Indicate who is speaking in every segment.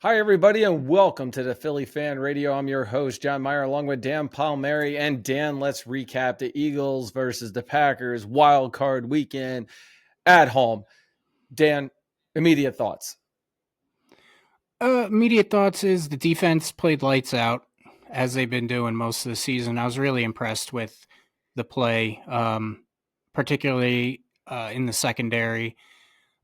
Speaker 1: Hi, everybody, and welcome to the Philly Fan Radio. I'm your host, John Myer, along with Dan Palmieri. And Dan, let's recap the Eagles versus the Packers Wildcard weekend at home. Dan, immediate thoughts.
Speaker 2: Immediate thoughts is the defense played lights out as they've been doing most of the season. I was really impressed with the play, particularly in the secondary.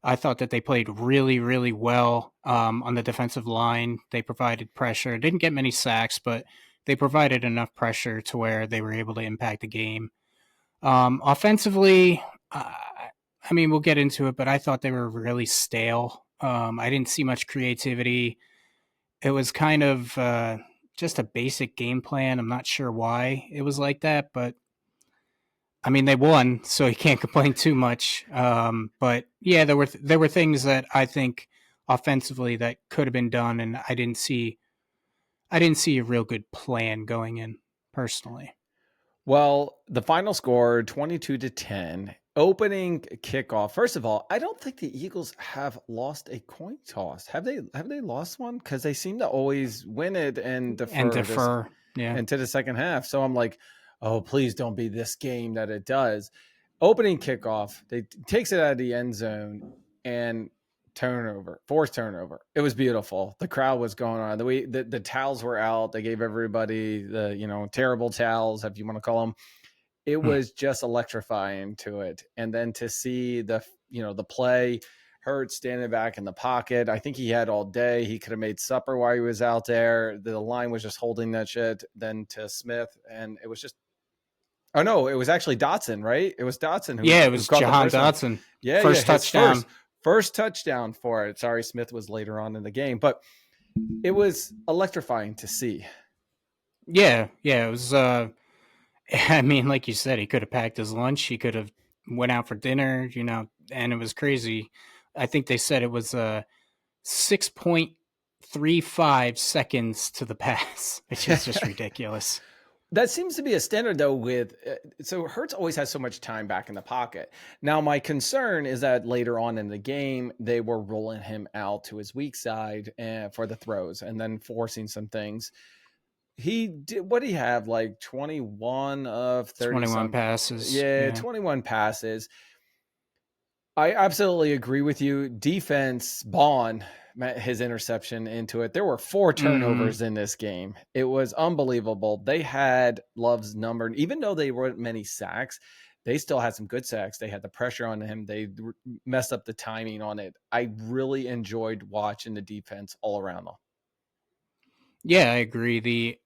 Speaker 2: I thought that they played really, really well on the defensive line. They provided pressure. Didn't get many sacks, but they provided enough pressure to where they were able to impact the game. Offensively, we'll get into it, but I thought they were really stale. I didn't see much creativity. It was kind of just a basic game plan. I'm not sure why it was like that, but they won, so you can't complain too much. But yeah, there were things that I think offensively that could have been done, and I didn't see a real good plan going in personally.
Speaker 1: Well, the final score 22-10. Opening kickoff. First of all, I don't think the Eagles have lost a coin toss. Have they lost one? Because they seem to always win it and defer.
Speaker 2: Yeah.
Speaker 1: Into the second half. So I'm like, oh, please don't be this game that it does. Opening kickoff, they takes it out of the end zone and forced turnover. It was beautiful. The crowd was going on. The towels were out. They gave everybody the terrible towels, if you want to call them. It was just electrifying to it. And then to see the play, Hurts standing back in the pocket. I think he had all day. He could have made supper while he was out there. The line was just holding that shit. Then to Smith, and it was just. Oh no, it was actually Dotson, right? It was Dotson.
Speaker 2: It was Jahan Dotson.
Speaker 1: Yeah,
Speaker 2: first touchdown.
Speaker 1: First touchdown for it. Sorry, Smith was later on in the game, but it was electrifying to see.
Speaker 2: Yeah, it was. Like you said, he could have packed his lunch. He could have went out for dinner, and it was crazy. I think they said it was 6.35 seconds to the pass, which is just ridiculous.
Speaker 1: That seems to be a standard, though, so Hurts always has so much time back in the pocket. Now, my concern is that later on in the game, they were rolling him out to his weak side for the throws and then forcing some things. He did, what did he have, like 21 of 30
Speaker 2: 21 passes.
Speaker 1: Yeah, 21 passes. I absolutely agree with you. Defense, Bond, his interception into it. There were 4 turnovers in this game. It was unbelievable. They had Love's number. Even though they weren't many sacks, they still had some good sacks. They had the pressure on him. They messed up the timing on it. I really enjoyed watching the defense all around them.
Speaker 2: Yeah, I agree.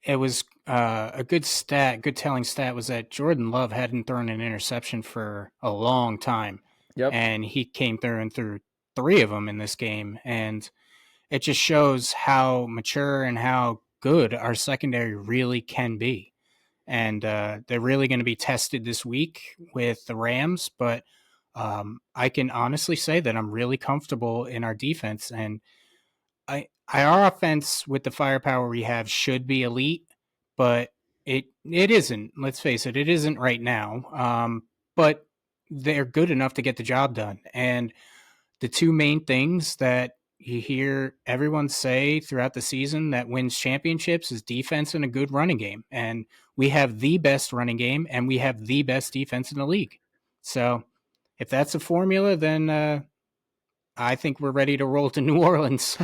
Speaker 2: It was a good telling stat was that Jordan Love hadn't thrown an interception for a long time.
Speaker 1: Yep.
Speaker 2: And he came through and threw 3 of them in this game. And it just shows how mature and how good our secondary really can be. And they're really going to be tested this week with the Rams. But I can honestly say that I'm really comfortable in our defense. And our offense with the firepower we have should be elite, but it isn't. Let's face it, it isn't right now. But they're good enough to get the job done. And the 2 main things that you hear everyone say throughout the season that wins championships is defense and a good running game. And we have the best running game and we have the best defense in the league. So if that's a formula, then I think we're ready to roll to New Orleans.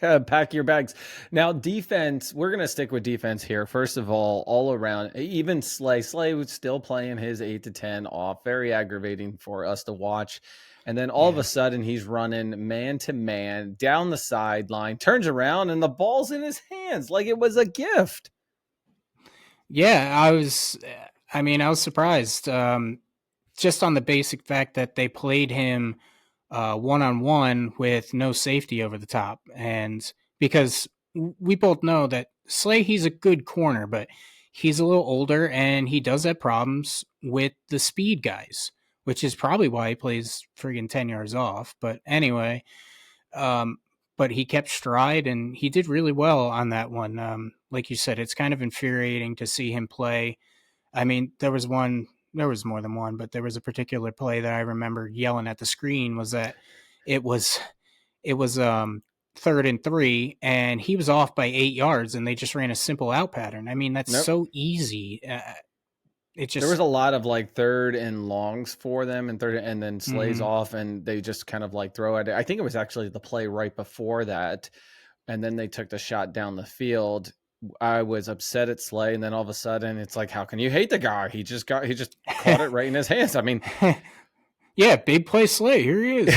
Speaker 1: Pack your bags. Now, defense, we're going to stick with defense here. First of all around, even Slay was still playing his 8-10 off. Very aggravating for us to watch. And then all of a sudden, he's running man-to-man down the sideline, turns around, and the ball's in his hands like it was a gift.
Speaker 2: Yeah, I was surprised. Just on the basic fact that they played him one-on-one with no safety over the top. And because we both know that Slay, he's a good corner, but he's a little older and he does have problems with the speed guys, which is probably why he plays friggin' 10 yards off. But anyway, but he kept stride and he did really well on that one. Like you said, it's kind of infuriating to see him play. I mean, there was more than one, but there was a particular play that I remember yelling at the screen was that it was 3rd and 3, and he was off by 8 yards, and they just ran a simple out pattern. I mean, that's
Speaker 1: Nope.
Speaker 2: so easy. It
Speaker 1: There was
Speaker 2: just
Speaker 1: a lot of like 3rd and longs for them, and third, and then Slay's
Speaker 2: mhm.
Speaker 1: off, and they just kind of like throw at it. I think it was actually the play right before that, and then they took the shot down the field. I was upset at Slay, and then all of a sudden, it's like, how can you hate the guy? He just caught it right in his hands. I mean,
Speaker 2: Yeah, big play Slay. Here he is.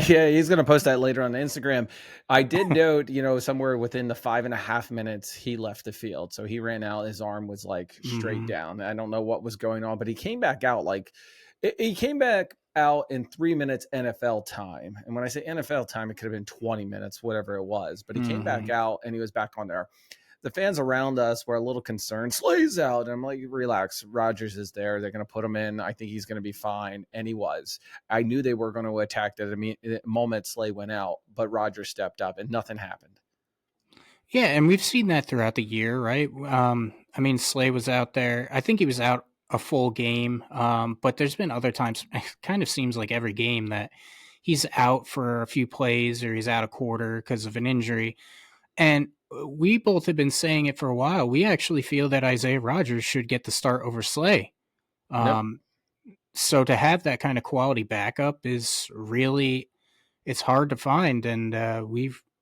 Speaker 1: yeah, he's going to post that later on Instagram. I did note, somewhere within the 5.5 minutes, he left the field. So he ran out. His arm was like straight down. I don't know what was going on, but he came back out he came back out in 3 minutes NFL time. And when I say NFL time, it could have been 20 minutes, whatever it was. But he came back out and he was back on there. The fans around us were a little concerned. Slay's out. And I'm like, relax. Rodgers is there. They're going to put him in. I think he's going to be fine. And he was. I knew they were going to attack the moment Slay went out, but Rodgers stepped up and nothing happened.
Speaker 2: Yeah, and we've seen that throughout the year, right? I mean, Slay was out there. I think he was out a full game, but there's been other times, it kind of seems like every game, that he's out for a few plays or he's out a quarter because of an injury. And we both have been saying it for a while. We actually feel that Isaiah Rodgers should get the start over Slay.
Speaker 1: Yep.
Speaker 2: So to have that kind of quality backup is really, it's hard to find. And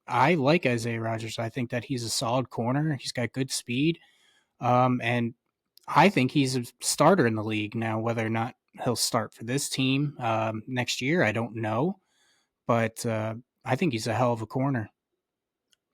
Speaker 2: I like Isaiah Rodgers. I think that he's a solid corner. He's got good speed. And I think he's a starter in the league now. Whether or not he'll start for this team next year, I don't know. But I think he's a hell of a corner.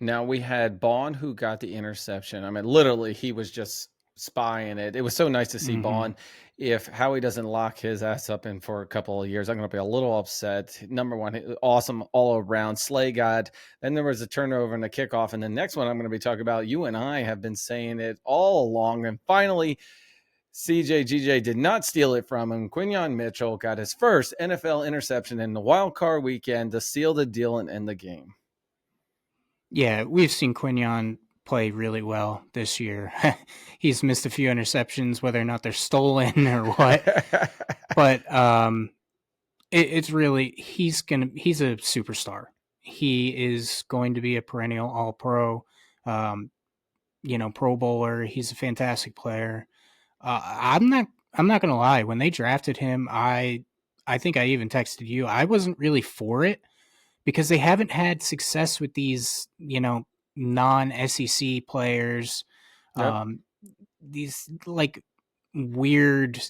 Speaker 1: Now we had Bond who got the interception. I mean, literally, he was just spying it. It was so nice to see Bond. If Howie doesn't lock his ass up in for a couple of years, I'm going to be a little upset. Number one, awesome all around. Slay got. Then there was a turnover and a kickoff. And the next one I'm going to be talking about, you and I have been saying it all along. And finally, GJ did not steal it from him. Quinan Mitchell got his first NFL interception in the Wildcard weekend to seal the deal and end the game.
Speaker 2: Yeah, we've seen Quinan play really well this year. He's missed a few interceptions, whether or not they're stolen or what. But it's really, he's a superstar. He is going to be a perennial All-Pro, Pro Bowler. He's a fantastic player. I'm not going to lie. When they drafted him, I think I even texted you. I wasn't really for it, because they haven't had success with these, non-SEC players,
Speaker 1: Yep.
Speaker 2: these like weird,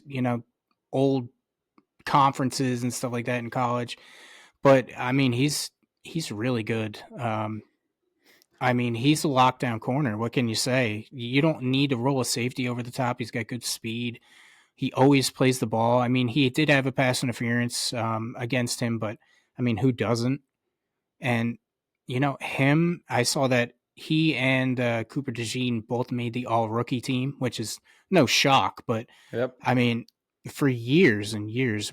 Speaker 2: old conferences and stuff like that in college. But I mean, he's really good. I mean, he's a lockdown corner. What can you say? You don't need to roll a safety over the top. He's got good speed. He always plays the ball. I mean, he did have a pass interference against him, but I mean, who doesn't? And, him, I saw that he and Cooper DeJean both made the all-rookie team, which is no shock. But,
Speaker 1: Yep.
Speaker 2: I mean, for years and years,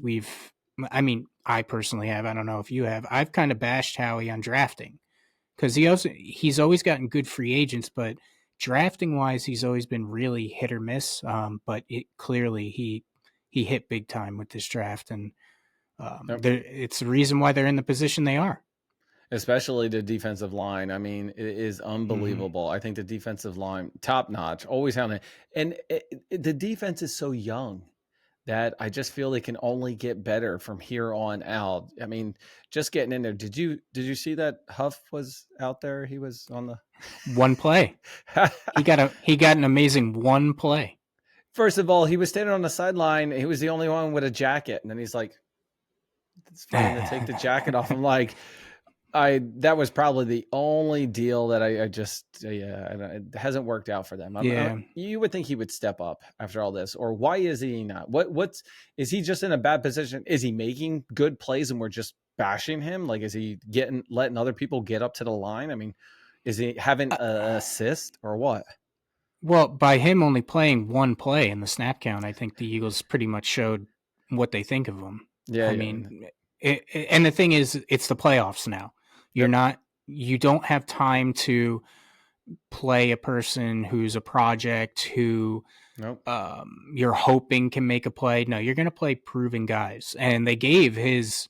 Speaker 2: I personally have, I don't know if you have, I've kind of bashed Howie on drafting, because he's always gotten good free agents, but drafting-wise, he's always been really hit or miss. But clearly he hit big time with this draft, and it's the reason why they're in the position they are.
Speaker 1: Especially the defensive line. I mean, it is unbelievable. I think the defensive line, top notch, always having it. And the defense is so young that I just feel they can only get better from here on out. I mean, just getting in there. Did you see that Huff was out there? He was on the
Speaker 2: one play. He got an amazing one play.
Speaker 1: First of all, he was standing on the sideline. He was the only one with a jacket, and then he's like, "It's fine to take the jacket off." I'm like, that was probably the only deal that it hasn't worked out for them. You would think he would step up after all this, or why is he not? Is he just in a bad position? Is he making good plays and we're just bashing him? Like, is he letting other people get up to the line? I mean, is he having an assist or what?
Speaker 2: Well, by him only playing one play in the snap count, I think the Eagles pretty much showed what they think of him.
Speaker 1: Yeah,
Speaker 2: I mean, and the thing is, it's the playoffs now. You don't have time to play a person who's a project who you're hoping can make a play. No, you're going to play proven guys. And they gave his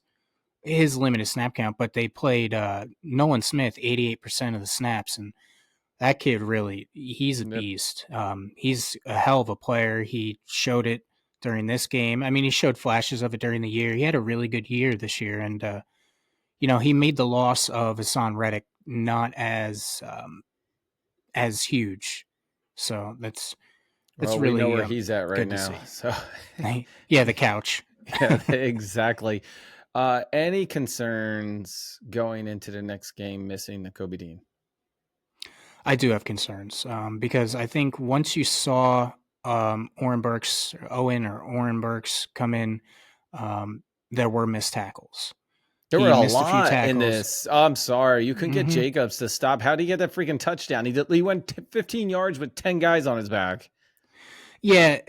Speaker 2: his limited snap count, but they played Nolan Smith 88% of the snaps, and that kid really, he's a
Speaker 1: Yep.
Speaker 2: beast. He's a hell of a player. He showed it during this game. I mean, he showed flashes of it during the year. He had a really good year this year, and he made the loss of Hassan Reddick not as huge. So that's
Speaker 1: Well, we know
Speaker 2: really
Speaker 1: where he's at right
Speaker 2: good to
Speaker 1: now.
Speaker 2: see.
Speaker 1: So,
Speaker 2: Yeah, the couch.
Speaker 1: yeah, exactly. Any concerns going into the next game missing the Kobe Dean?
Speaker 2: I do have concerns because I think once you saw Owen Burks come in, there were missed tackles.
Speaker 1: There were
Speaker 2: He
Speaker 1: a
Speaker 2: missed a few
Speaker 1: lot in
Speaker 2: tackles.
Speaker 1: this. I'm sorry. You couldn't get
Speaker 2: Hmm.
Speaker 1: Jacobs to stop. How did he get that freaking touchdown? He went 15 yards with 10 guys on his back.
Speaker 2: Yeah,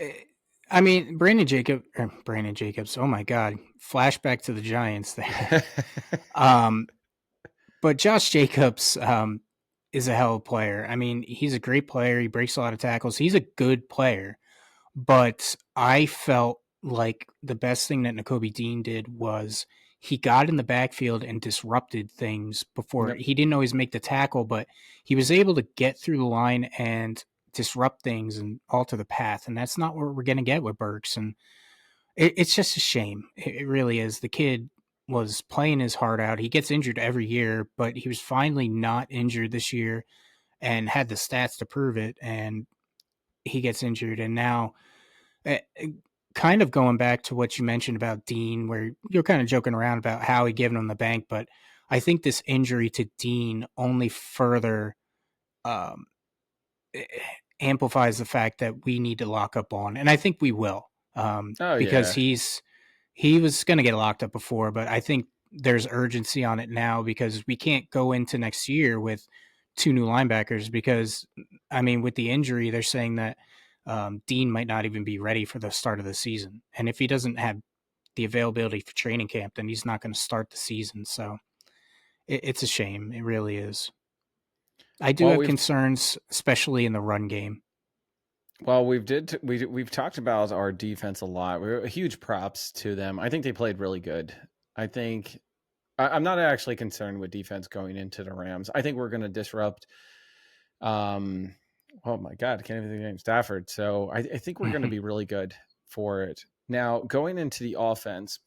Speaker 2: I mean Brandon Jacobs. Oh my God, flashback to the Giants there. But Josh Jacobs is a hell of a player. I mean, he's a great player. He breaks a lot of tackles. He's a good player. But I felt like the best thing that Nakobe Dean did was he got in the backfield and disrupted things before.
Speaker 1: Yep.
Speaker 2: He didn't always make the tackle, but he was able to get through the line and disrupt things and alter the path. And that's not what we're going to get with Burks. And it's just a shame. It really is. The kid was playing his heart out. He gets injured every year, but he was finally not injured this year and had the stats to prove it. And he gets injured. And now, uh, kind of going back to what you mentioned about Dean, where you're kind of joking around about how he given him the bank, but I think this injury to Dean only further um, amplifies the fact that we need to lock up on, and I think we will,
Speaker 1: Oh,
Speaker 2: because
Speaker 1: yeah.
Speaker 2: he was going to get locked up before, but I think there's urgency on it now because we can't go into next year with two new linebackers because, I mean, with the injury, they're saying that Dean might not even be ready for the start of the season. And if he doesn't have the availability for training camp, then he's not going to start the season. So it's a shame. It really is. I do
Speaker 1: Well,
Speaker 2: have concerns, especially in the run game.
Speaker 1: we've talked about our defense a lot. We're huge props to them. I think they played really good. I think I'm not actually concerned with defense going into the Rams. I think we're going to disrupt. Um, oh my God, I can't even think of the name, Stafford. So I think we're going to be really good for it. Now going into the offense.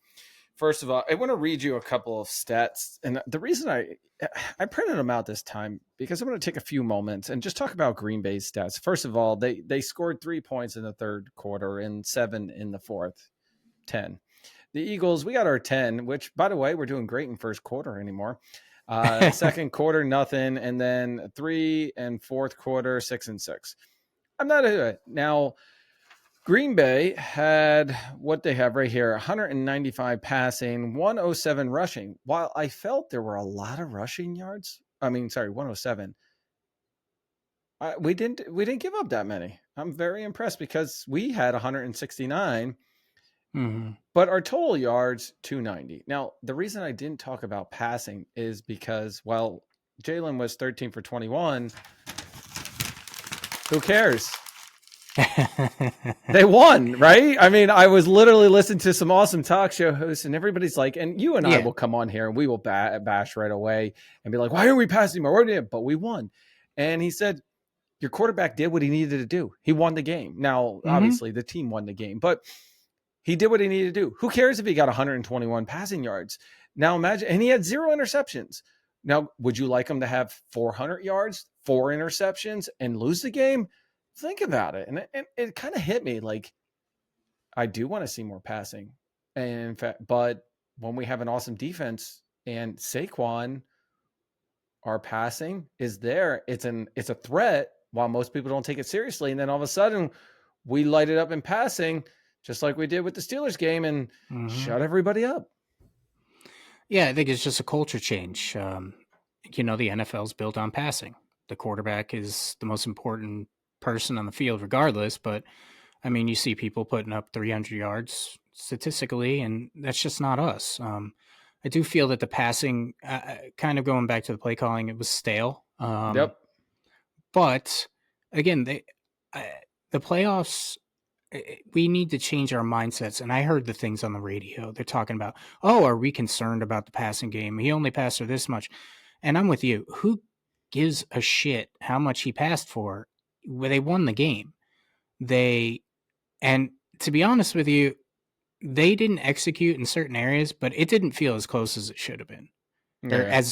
Speaker 1: First of all, I want to read you a couple of stats, and the reason I printed them out this time because I'm going to take a few moments and just talk about Green Bay's stats. First of all, they scored 3 points in the third quarter and 7 in the fourth, 10. The Eagles, we got our 10, which by the way, we're doing great in first quarter anymore. Second quarter, nothing, and then 3 and fourth quarter, 6 and 6. I'm not now. Green Bay had what they have right here 195 passing, 107 rushing. While I felt there were a lot of rushing yards, 107. We didn't give up that many. I'm very impressed because we had 169, but our total yards 290. Now, the reason I didn't talk about passing is because while Jalen was 13 for 21, who cares? They won, right? I mean, I was literally listening to some awesome talk show hosts, and everybody's like, and you and I
Speaker 2: Yeah.
Speaker 1: will come on here and we will bash right away and be like, why are we passing more? But we won. And he said, your quarterback did what he needed to do. He won the game. Now, obviously, the team won the game, but he did what he needed to do. Who cares if he got 121 passing yards? Now, imagine, and he had 0 interceptions. Now, would you like him to have 400 yards, 4 interceptions, and lose the game? Think about it. And it kind of hit me like, I do want to see more passing. And in fact, but when we have an awesome defense and Saquon, our passing is there. It's a threat while most people don't take it seriously. And then all of a sudden we light it up in passing, just like we did with the Steelers game, and shut everybody up.
Speaker 2: Yeah, I think it's just a culture change. The NFL's built on passing. The quarterback is the most important person on the field regardless, but I mean, you see people putting up 300 yards statistically, and that's just not us. I do feel that the passing, kind of going back to the play calling, it was stale.
Speaker 1: Yep.
Speaker 2: But again, the playoffs we need to change our mindsets. And I heard the things on the radio. They're talking about, oh, are we concerned about the passing game? He only passed for this much. And I'm with you. Who gives a shit how much he passed for? Well, they won the game. And to be honest with you, they didn't execute in certain areas, but it didn't feel as close as it should have been, or
Speaker 1: Yeah.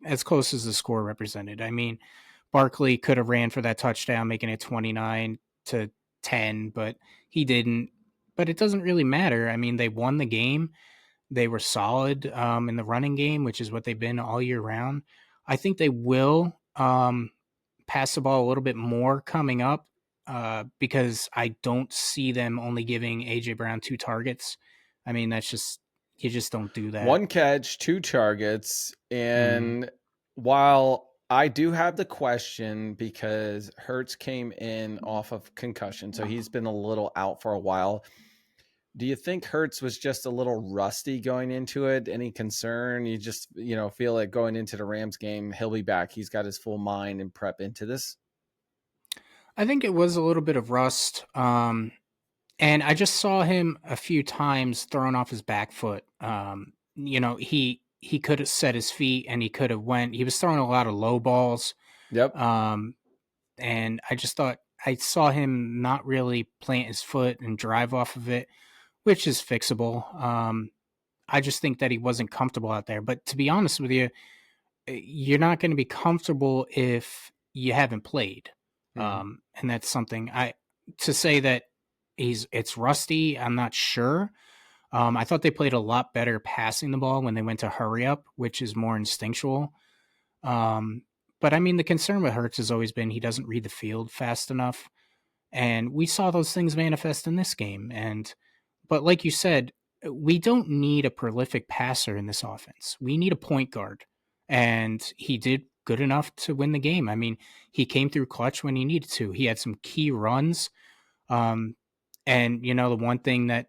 Speaker 2: as close as the score represented. I mean, Barkley could have ran for that touchdown, making it 29-10, but he didn't. But it doesn't really matter. I mean, they won the game. They were solid in the running game, which is what they've been all year round. I think they will pass the ball a little bit more coming up because I don't see them only giving A.J. Brown 2 targets. I mean, that's just, you just don't do that.
Speaker 1: 1 catch, 2 targets. And
Speaker 2: Mm.
Speaker 1: while I do have the question because Hurts came in off of concussion, so he's been a little out for a while. Do you think Hurts was just a little rusty going into it? Any concern? You just, feel like going into the Rams game, he'll be back. He's got his full mind and prep into this.
Speaker 2: I think it was a little bit of rust. And I just saw him a few times throwing off his back foot. He could have set his feet and he could have went. He was throwing a lot of low balls.
Speaker 1: Yep.
Speaker 2: And I just thought I saw him not really plant his foot and drive off of it, which is fixable. I just think that he wasn't comfortable out there. But to be honest with you, you're not going to be comfortable if you haven't played. And that's something to say that it's rusty. I'm not sure. I thought they played a lot better passing the ball when they went to hurry up, which is more instinctual. But I mean, the concern with Hurts has always been he doesn't read the field fast enough. And we saw those things manifest in this game. But like you said, we don't need a prolific passer in this offense. We need a point guard. And he did good enough to win the game. I mean, he came through clutch when he needed to. He had some key runs. And, the one thing that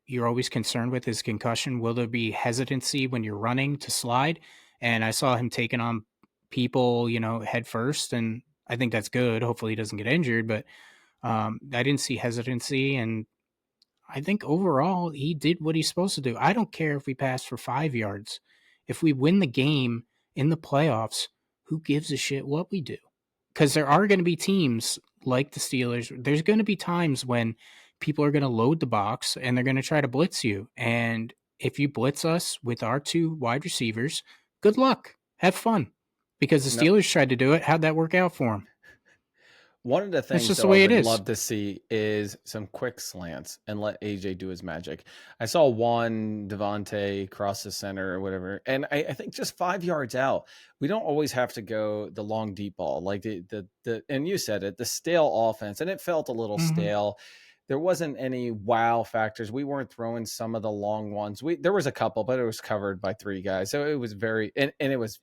Speaker 2: you're always concerned with is concussion. Will there be hesitancy when you're running to slide? And I saw him taking on people, head first. And I think that's good. Hopefully he doesn't get injured. But I didn't see hesitancy. And I think overall he did what he's supposed to do. I don't care if we pass for 5 yards. If we win the game in the playoffs, who gives a shit what we do? Because there are going to be teams like the Steelers. There's going to be times when people are going to load the box and they're going to try to blitz you. And if you blitz us with our 2 wide receivers, good luck. Have fun. Because the Steelers tried to do it. How'd that work out for them?
Speaker 1: One of the things
Speaker 2: just
Speaker 1: that
Speaker 2: the way
Speaker 1: I
Speaker 2: it
Speaker 1: would
Speaker 2: is.
Speaker 1: love to see is some quick slants and let AJ do his magic. I saw one Devontae cross the center or whatever, and I think just 5 yards out. We don't always have to go the long deep ball like the and you said it, the stale offense, and it felt a little stale. There wasn't any wow factors. We weren't throwing some of the long ones. There was a couple, but it was covered by 3 guys, so it was very and it was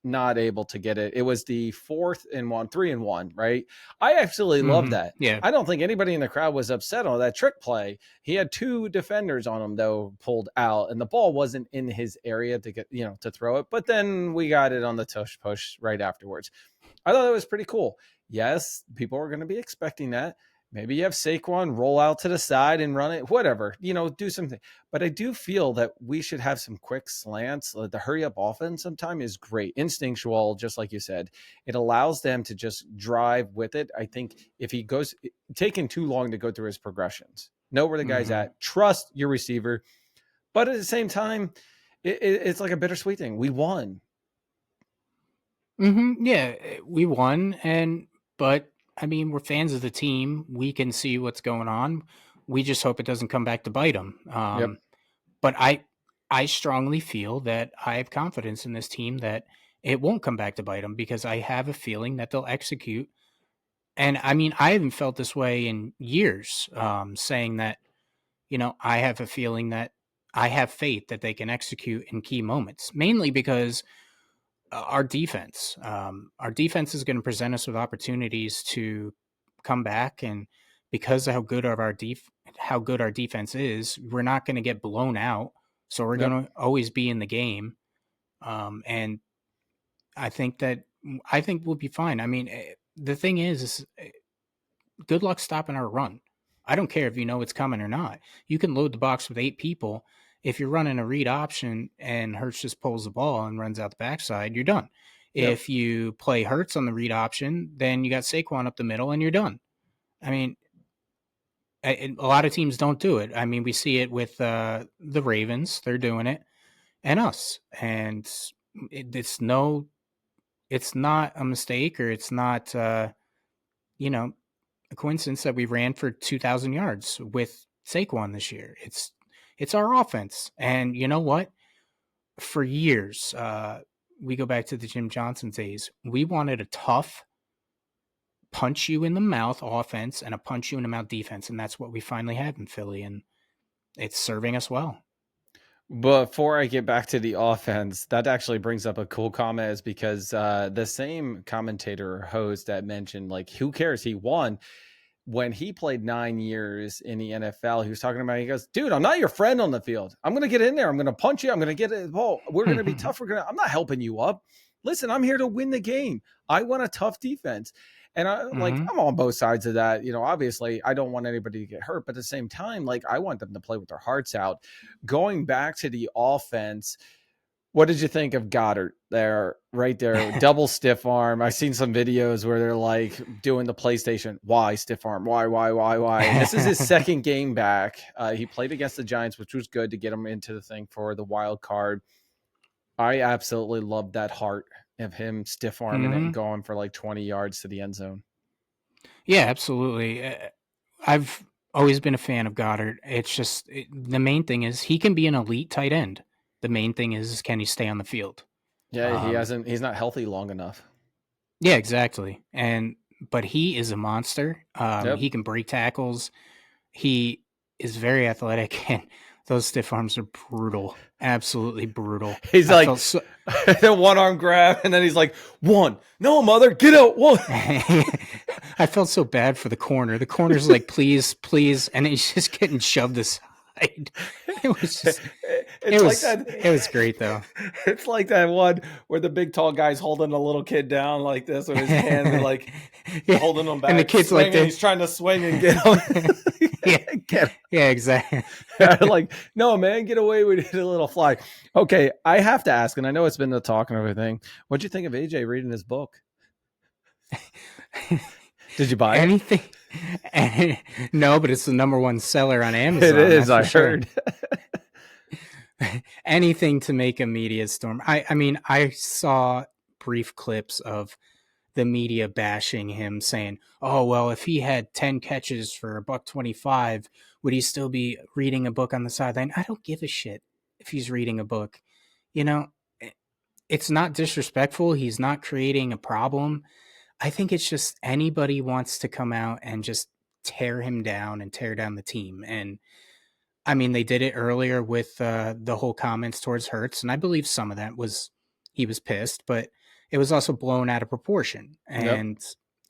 Speaker 1: not able to get it. It was the 4th and 1, 3 and 1, right? I actually love that.
Speaker 2: Yeah.
Speaker 1: I don't think anybody in the crowd was upset on that trick play. He had 2 defenders on him though, pulled out, and the ball wasn't in his area to get, to throw it. But then we got it on the tush push right afterwards. I thought it was pretty cool. Yes, people are going to be expecting that. Maybe you have Saquon roll out to the side and run it, whatever, do something. But I do feel that we should have some quick slants. The hurry up offense sometime is great. Instinctual, just like you said. It allows them to just drive with it. I think if he goes, taking too long to go through his progressions, know where the guy's at, trust your receiver. But at the same time, it's like a bittersweet thing. We won.
Speaker 2: Yeah, we won. But I mean, we're fans of the team. We can see what's going on. We just hope it doesn't come back to bite them.
Speaker 1: Yep.
Speaker 2: But I strongly feel that I have confidence in this team that it won't come back to bite them because I have a feeling that they'll execute. And I mean, I haven't felt this way in years, saying that, I have a feeling that I have faith that they can execute in key moments, mainly because our defense is going to present us with opportunities to come back, and because of how good our defense is, we're not going to get blown out. So we're going to always be in the game. And I think we'll be fine. I mean, the thing is good luck stopping our run. I don't care if you know it's coming or not. You can load the box with 8 people. If you're running a read option and Hurts just pulls the ball and runs out the backside, you're done.
Speaker 1: Yep.
Speaker 2: If you play Hurts on the read option, then you got Saquon up the middle and you're done. I mean, a lot of teams don't do it. I mean, we see it with the Ravens. They're doing it, and us. And it's not a mistake, or it's not, a coincidence that we ran for 2,000 yards with Saquon this year. It's our offense. And you know what? For years, we go back to the Jim Johnson days. We wanted a tough, punch you in the mouth offense and a punch you in the mouth defense. And that's what we finally have in Philly. And it's serving us well.
Speaker 1: Before I get back to the offense, that actually brings up a cool comment, is because the same commentator or host that mentioned, like, who cares? He won. When he played 9 years in the NFL, he was talking about, he goes, dude, I'm not your friend on the field. I'm going to get in there. I'm going to punch you. I'm going to get it. Oh, we're going to be tough. I'm not helping you up. Listen, I'm here to win the game. I want a tough defense. And I'm on both sides of that. Obviously I don't want anybody to get hurt, but at the same time, like, I want them to play with their hearts out. Going back to the offense, what did you think of Goedert there, right there? Double stiff arm. I've seen some videos where they're like doing the PlayStation. Why stiff arm? Why? And this is his second game back. He played against the Giants, which was good to get him into the thing for the wild card. I absolutely loved that heart of him stiff arming it and going for like 20 yards to the end zone.
Speaker 2: Yeah, absolutely. I've always been a fan of Goedert. It's just the main thing is he can be an elite tight end. The main thing is can he stay on the field?
Speaker 1: Yeah, he's not healthy long enough.
Speaker 2: Yeah, exactly. But he is a monster. Yep. He can break tackles. He is very athletic, and those stiff arms are brutal. Absolutely brutal.
Speaker 1: He's like the one arm grab, and then he's like, one. No, mother, get out. One.
Speaker 2: I felt so bad for the corner. The corner's like, please. And he's just getting shoved aside. It was just, it was great though.
Speaker 1: It's like that one where the big tall guy's holding a little kid down like this with his hand and like holding him back.
Speaker 2: And the kid's swinging, like,
Speaker 1: he's trying to swing and get him.
Speaker 2: Yeah, exactly.
Speaker 1: Like, no, man, get away with it, a little fly. Okay, I have to ask, and I know it's been the talk and everything. What'd you think of AJ reading his book? Did you buy
Speaker 2: anything? No, but it's the #1 seller on Amazon.
Speaker 1: It is, I heard.
Speaker 2: Anything to make a media storm. I mean, I saw brief clips of the media bashing him, saying, "Oh, well, if he had 10 catches for $125, would he still be reading a book on the sideline?" I don't give a shit if he's reading a book. It's not disrespectful. He's not creating a problem. I think it's just anybody wants to come out and just tear him down and tear down the team. And I mean, they did it earlier with the whole comments towards Hurts. And I believe some of that was he was pissed, but it was also blown out of proportion. And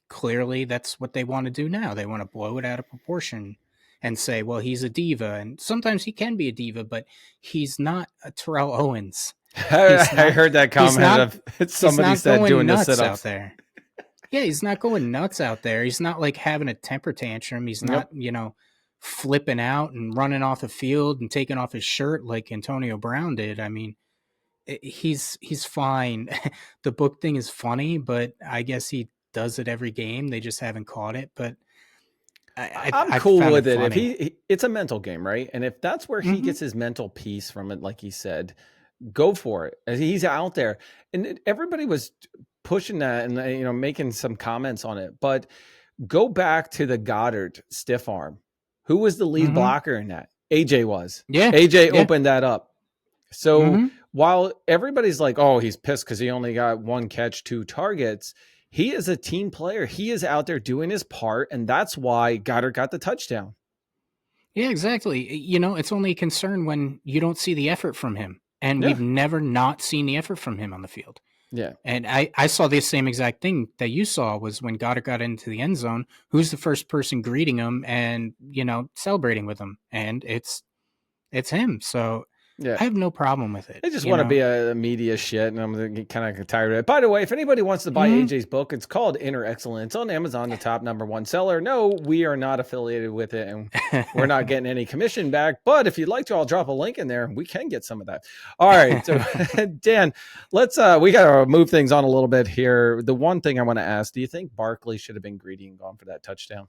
Speaker 2: clearly that's what they want to do now. They want to blow it out of proportion and say, well, he's a diva. And sometimes he can be a diva, but he's not a Terrell Owens.
Speaker 1: I heard that comment of somebody said doing the sit-ups
Speaker 2: out there. Yeah, he's not going nuts out there. He's not like having a temper tantrum. He's not, flipping out and running off the field and taking off his shirt like Antonio Brown did. I mean, he's fine. The book thing is funny, but I guess he does it every game. They just haven't caught it. But
Speaker 1: I'm cool with it. If it's a mental game, right? And if that's where he gets his mental peace from it, like he said, go for it. He's out there, and everybody was pushing that and making some comments on it. But go back to the Goedert stiff arm. Who was the lead blocker in that? AJ was.
Speaker 2: Yeah.
Speaker 1: AJ opened that up. So while everybody's like, oh, he's pissed because he only got 1 catch, 2 targets, he is a team player. He is out there doing his part, and that's why Goedert got the touchdown.
Speaker 2: Yeah, exactly. It's only a concern when you don't see the effort from him. And we've never not seen the effort from him on the field.
Speaker 1: Yeah.
Speaker 2: And I saw the same exact thing that you saw was when Goedert got into the end zone, who's the first person greeting him and, celebrating with him? And it's him. So
Speaker 1: Yeah.
Speaker 2: I have no problem with it.
Speaker 1: They just want to be a media shit, and I'm kind of tired of it. By the way, if anybody wants to buy AJ's book, it's called Inner Excellence on Amazon, the top #1 seller. No, we are not affiliated with it, and we're not getting any commission back. But if you'd like to, I'll drop a link in there. We can get some of that. All right, so Dan, let's we got to move things on a little bit here. The one thing I want to ask: do you think Barkley should have been greedy and gone for that touchdown?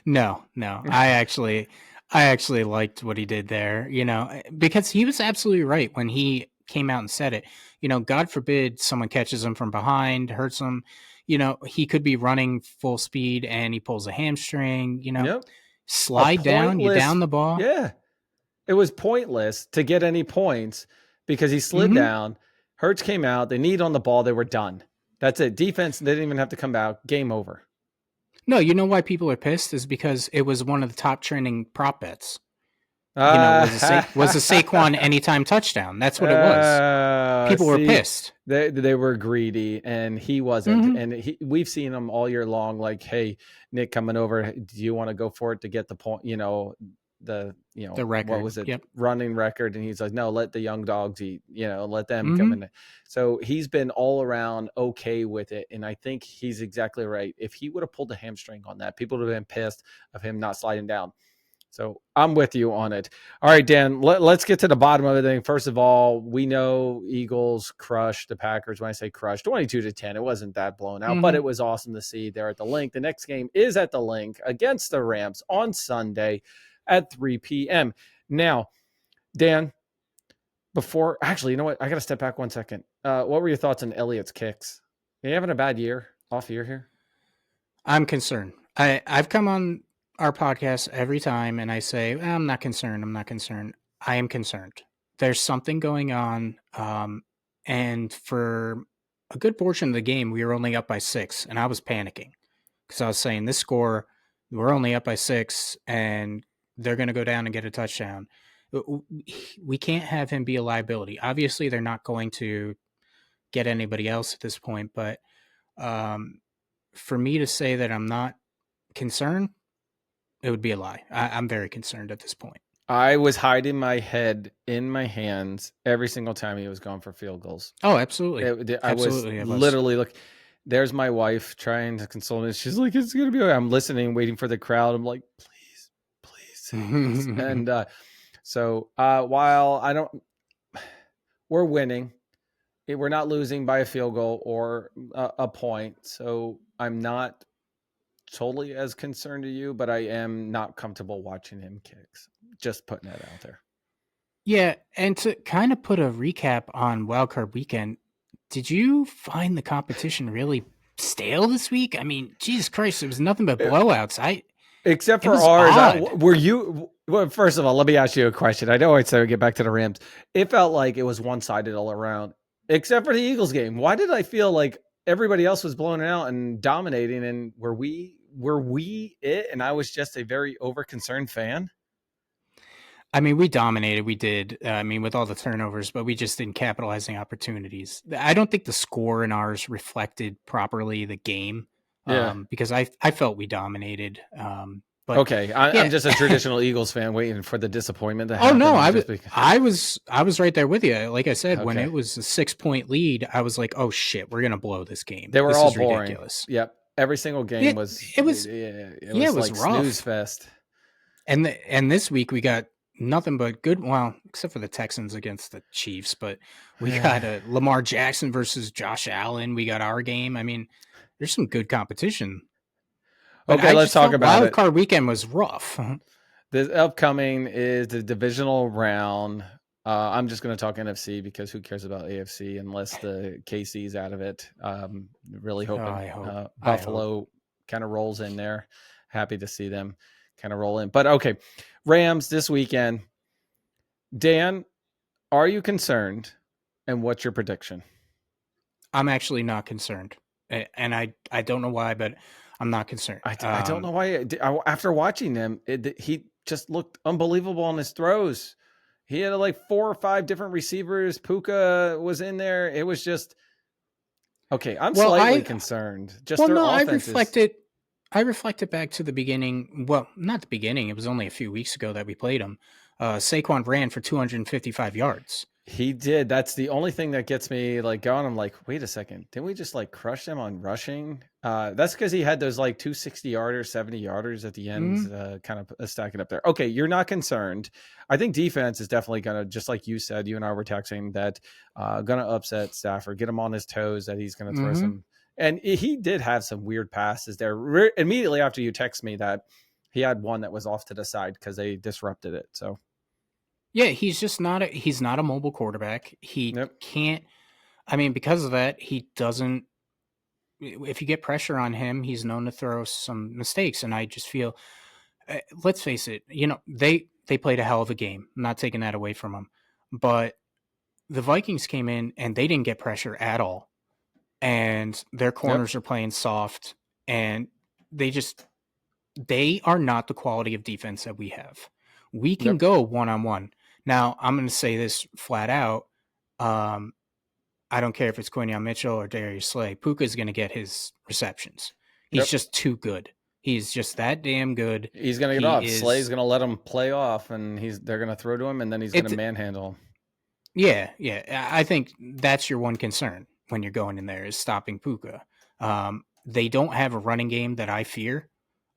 Speaker 2: No. I actually liked what he did there, because he was absolutely right when he came out and said it. God forbid someone catches him from behind, hurts him. He could be running full speed and he pulls a hamstring, slide down, you down the ball.
Speaker 1: Yeah. It was pointless to get any points because he slid down. Hurts came out. They kneed on the ball. They were done. That's it. Defense, they didn't even have to come out. Game over. No,
Speaker 2: you know why people are pissed is because it was one of the top trending prop bets. Was a Saquon anytime touchdown. That's what it was. People were pissed.
Speaker 1: They were greedy, and he wasn't. And we've seen him all year long. Like, hey, Nick coming over. Do you want to go for it to get the point? The record. What was it? Yep. Running record. And he's like, no, let the young dogs eat. Let them come in. So he's been all around okay with it, and I think he's exactly right. If he would have pulled a hamstring on that, people would have been pissed of him not sliding down. So I'm with you on it. All right, Dan, let's get to the bottom of the thing. First of all, we know Eagles crushed the Packers. When I say crushed, 22-10, it wasn't that blown out, but it was awesome to see there at the Link. The next game is at the Link against the Rams on Sunday at 3 p.m. Now, Dan, actually, you know what? I got to step back 1 second. What were your thoughts on Elliott's kicks? Are you having a bad off year here?
Speaker 2: I'm concerned. I've come on our podcast every time and I say, I'm not concerned. I am concerned. There's something going on. And for a good portion of the game, we were only up by 6 and I was panicking because I was saying this score, we're only up by 6 and they're going to go down and get a touchdown. We can't have him be a liability. Obviously, they're not going to get anybody else at this point, but for me to say that I'm not concerned, it would be a lie. I'm very concerned at this point.
Speaker 1: I was hiding my head in my hands every single time he was going for field goals.
Speaker 2: Oh, absolutely.
Speaker 1: I was literally looking. There's my wife trying to console me. She's like, it's going to be okay. I'm listening, waiting for the crowd. I'm like, please. And so while we're winning, we're not losing by a field goal or a point. So I'm not totally as concerned to you, but I am not comfortable watching him kicks. Just putting that out there.
Speaker 2: Yeah. And to kind of put a recap on Wildcard weekend, did you find the competition really stale this week? I mean, Jesus Christ, it was nothing but blowouts.
Speaker 1: Except for ours. Were you? Well, first of all, let me ask you a question. I know I said we get back to the Rams. It felt like it was one-sided all around, except for the Eagles game. Why did I feel like everybody else was blowing it out and dominating? And were we it? And I was just a very over-concerned fan.
Speaker 2: I mean, we dominated. We did. With all the turnovers, but we just didn't capitalize on opportunities. I don't think the score in ours reflected properly the game. Because I felt we dominated. But
Speaker 1: okay, I'm just a traditional Eagles fan waiting for the disappointment to happen.
Speaker 2: Oh no, I was right there with you. Like I said, when it was a 6-point lead, I was like, oh shit, we're gonna blow this game.
Speaker 1: They were
Speaker 2: this
Speaker 1: all
Speaker 2: is
Speaker 1: boring.
Speaker 2: Ridiculous.
Speaker 1: Yep, every single game was like
Speaker 2: rough.
Speaker 1: snooze fest.
Speaker 2: And this week we got nothing but good. Well, except for the Texans against the Chiefs, but we got Lamar Jackson versus Josh Allen. We got our game. I mean, there's some good competition. But
Speaker 1: okay, let's talk about it.
Speaker 2: Wildcard weekend was rough.
Speaker 1: The upcoming is the divisional round. I'm just going to talk NFC because who cares about AFC unless the KC's out of it. Really hoping Buffalo kind of rolls in there. Happy to see them kind of roll in. But okay, Rams this weekend. Dan, are you concerned? And what's your prediction?
Speaker 2: I'm actually not concerned. And I don't know why, but I'm not concerned.
Speaker 1: I don't know why. After watching him, he just looked unbelievable on his throws. He had like 4 or 5 different receivers. Puka was in there. It was just okay. I'm slightly concerned.
Speaker 2: I reflected back to the beginning. Well, not the beginning. It was only a few weeks ago that we played him. Saquon ran for 255 yards.
Speaker 1: He did. That's the only thing that gets me like going. I'm like, wait a second, didn't we just like crush them on rushing? That's because he had those like 260-yarders, 70-yarders at the end, kind of stacking up there. Okay, you're not concerned. I think defense is definitely gonna, just like you said, you and I were texting that, gonna upset Stafford, get him on his toes, that he's gonna throw some. And he did have some weird passes there. Immediately after you text me that, he had one that was off to the side because they disrupted it. So.
Speaker 2: Yeah, he's just not he's not a mobile quarterback. He can't. I mean, because of that, he doesn't. If you get pressure on him, he's known to throw some mistakes. And I just feel, let's face it, they played a hell of a game. I'm not taking that away from them, but the Vikings came in and they didn't get pressure at all, and their corners are playing soft, and they are not the quality of defense that we have. We can go one-on-one. Now, I'm going to say this flat out. I don't care if it's Quinan Mitchell or Darius Slay. Puka's going to get his receptions. He's just too good. He's just that damn good.
Speaker 1: He's going to get off. Slay's going to let him play off, and they're going to throw to him, and then he's going to manhandle him.
Speaker 2: Yeah. I think that's your one concern when you're going in there is stopping Puka. They don't have a running game that I fear.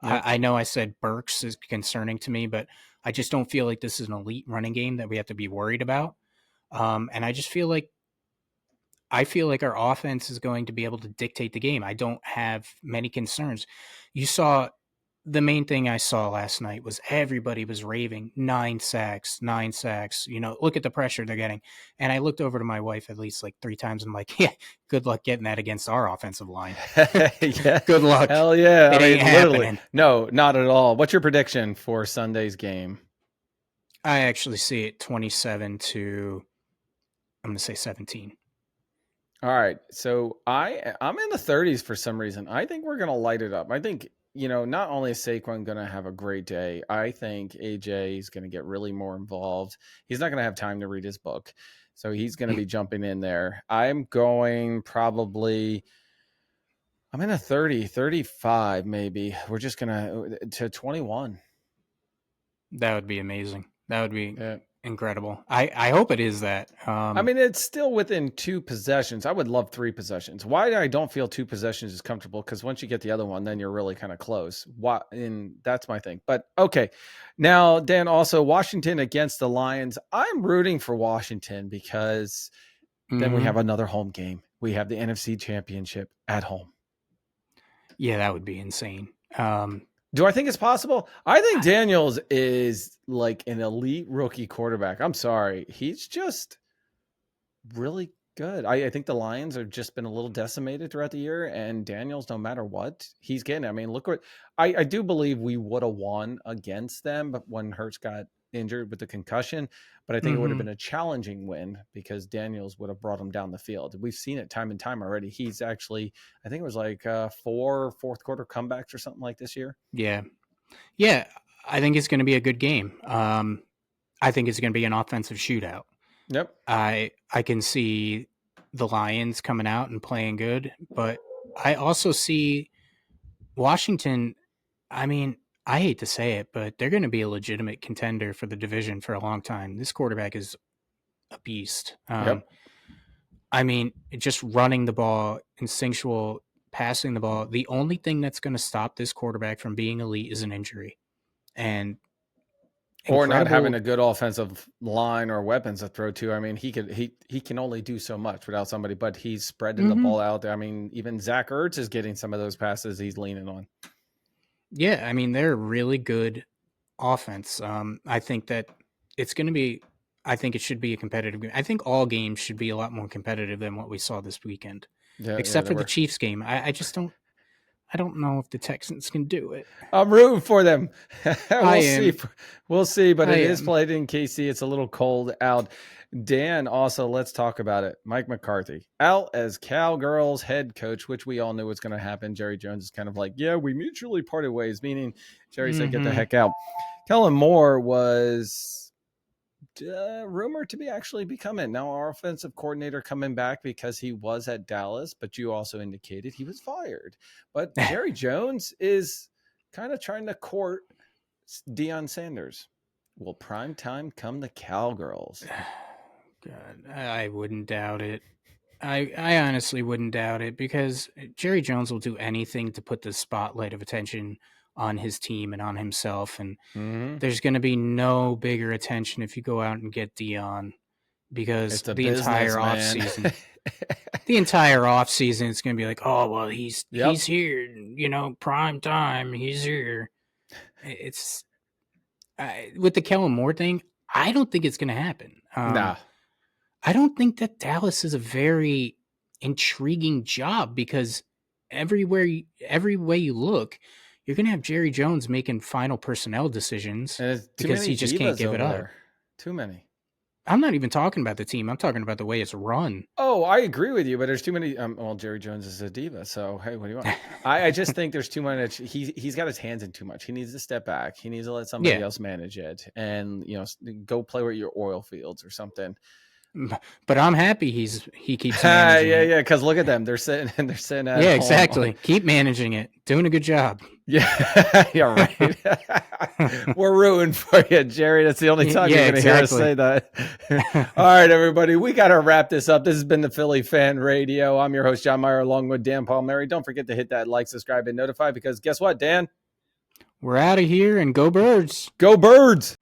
Speaker 2: I know I said Burks is concerning to me, but I just don't feel like this is an elite running game that we have to be worried about. And I just feel like our offense is going to be able to dictate the game. I don't have many concerns. You saw the main thing I saw last night was everybody was raving 9 sacks. Look at the pressure they're getting. And I looked over to my wife at least like 3 times. And I'm like, yeah, good luck getting that against our offensive line.
Speaker 1: Yeah.
Speaker 2: Good luck.
Speaker 1: Hell yeah.
Speaker 2: It ain't happening.
Speaker 1: No, not at all. What's your prediction for Sunday's game?
Speaker 2: I actually see it 27 to, I'm going to say 17.
Speaker 1: All right. So I'm in the 30s for some reason. I think we're going to light it up. I think, not only is Saquon going to have a great day, I think AJ is going to get really more involved. He's not going to have time to read his book. So he's going to be jumping in there. I'm going probably, I'm in a 30, 35 maybe. We're just going to 21.
Speaker 2: That would be amazing. That would be incredible. I hope it is that.
Speaker 1: I mean, it's still within 2 possessions. I would love 3 possessions. Why I don't feel 2 possessions is comfortable, because once you get the other one, then you're really kind of close. And that's my thing. But okay. Now, Dan, also Washington against the Lions. I'm rooting for Washington because then we have another home game. We have the NFC Championship at home.
Speaker 2: Yeah, that would be insane.
Speaker 1: Do I think it's possible? I think Daniels is like an elite rookie quarterback. I'm sorry. He's just really good. I think the Lions have just been a little decimated throughout the year, and Daniels, no matter what, he's getting. I mean, look what I do believe we would have won against them, but when Hurts got injured with the concussion, but I think it would have been a challenging win because Daniels would have brought him down the field. We've seen it time and time already. He's actually, I think it was like 4 fourth quarter comebacks or something like this year.
Speaker 2: Yeah. I think it's going to be a good game. I think it's going to be an offensive shootout.
Speaker 1: Yep.
Speaker 2: I can see the Lions coming out and playing good, but I also see Washington. I mean, I hate to say it, but they're going to be a legitimate contender for the division for a long time. This quarterback is a beast. I mean, just running the ball, instinctual passing the ball. The only thing that's going to stop this quarterback from being elite is an injury. Or
Speaker 1: not having a good offensive line or weapons to throw to. I mean, he can only do so much without somebody, but he's spreading the ball out there. I mean, even Zach Ertz is getting some of those passes he's leaning on.
Speaker 2: Yeah, I mean, they're a really good offense. I think that it's going to be, I think it should be a competitive game. I think all games should be a lot more competitive than what we saw this weekend, except for the Chiefs game. I just don't. I don't know if the Texans can do it.
Speaker 1: I'm rooting for them. We'll see, but it is played in KC. It's a little cold out. Dan, also, let's talk about it. Mike McCarthy out as Cowgirls head coach, which we all knew was going to happen. Jerry Jones is kind of like, yeah, we mutually parted ways, meaning Jerry said, get the heck out. Kellen Moore was rumored to be actually becoming now our offensive coordinator coming back because he was at Dallas, but you also indicated he was fired. But Jerry Jones is kind of trying to court Deion Sanders. Will prime time come to Cowgirls?
Speaker 2: God, I wouldn't doubt it. I honestly wouldn't doubt it because Jerry Jones will do anything to put the spotlight of attention on his team and on himself. And there's going to be no bigger attention if you go out and get Dion, because the entire offseason, it's going to be like, oh, well, he's here, you know, prime time, he's here. It's with the Kellen Moore thing, I don't think it's going to happen.
Speaker 1: Nah.
Speaker 2: I don't think that Dallas is a very intriguing job, because every way you look, you're going to have Jerry Jones making final personnel decisions because he just can't give it up.
Speaker 1: Too many.
Speaker 2: I'm not even talking about the team. I'm talking about the way it's run.
Speaker 1: Oh, I agree with you, but there's too many. Well, Jerry Jones is a diva, so hey, what do you want? I just think there's too much. He's got his hands in too much. He needs to step back. He needs to let somebody else manage it, and go play with your oil fields or something.
Speaker 2: But I'm happy he keeps managing it.
Speaker 1: Yeah, because look at them. They're sitting at
Speaker 2: home. Exactly. Keep managing it. Doing a good job.
Speaker 1: Yeah, right. We're rooting for you, Jerry. That's the only time you're going to hear us say that. All right, everybody. We got to wrap this up. This has been the Philly Fan Radio. I'm your host, John Myer, along with Dan Palmieri. Don't forget to hit that like, subscribe, and notify, because guess what, Dan?
Speaker 2: We're out of here, and go Birds.
Speaker 1: Go Birds.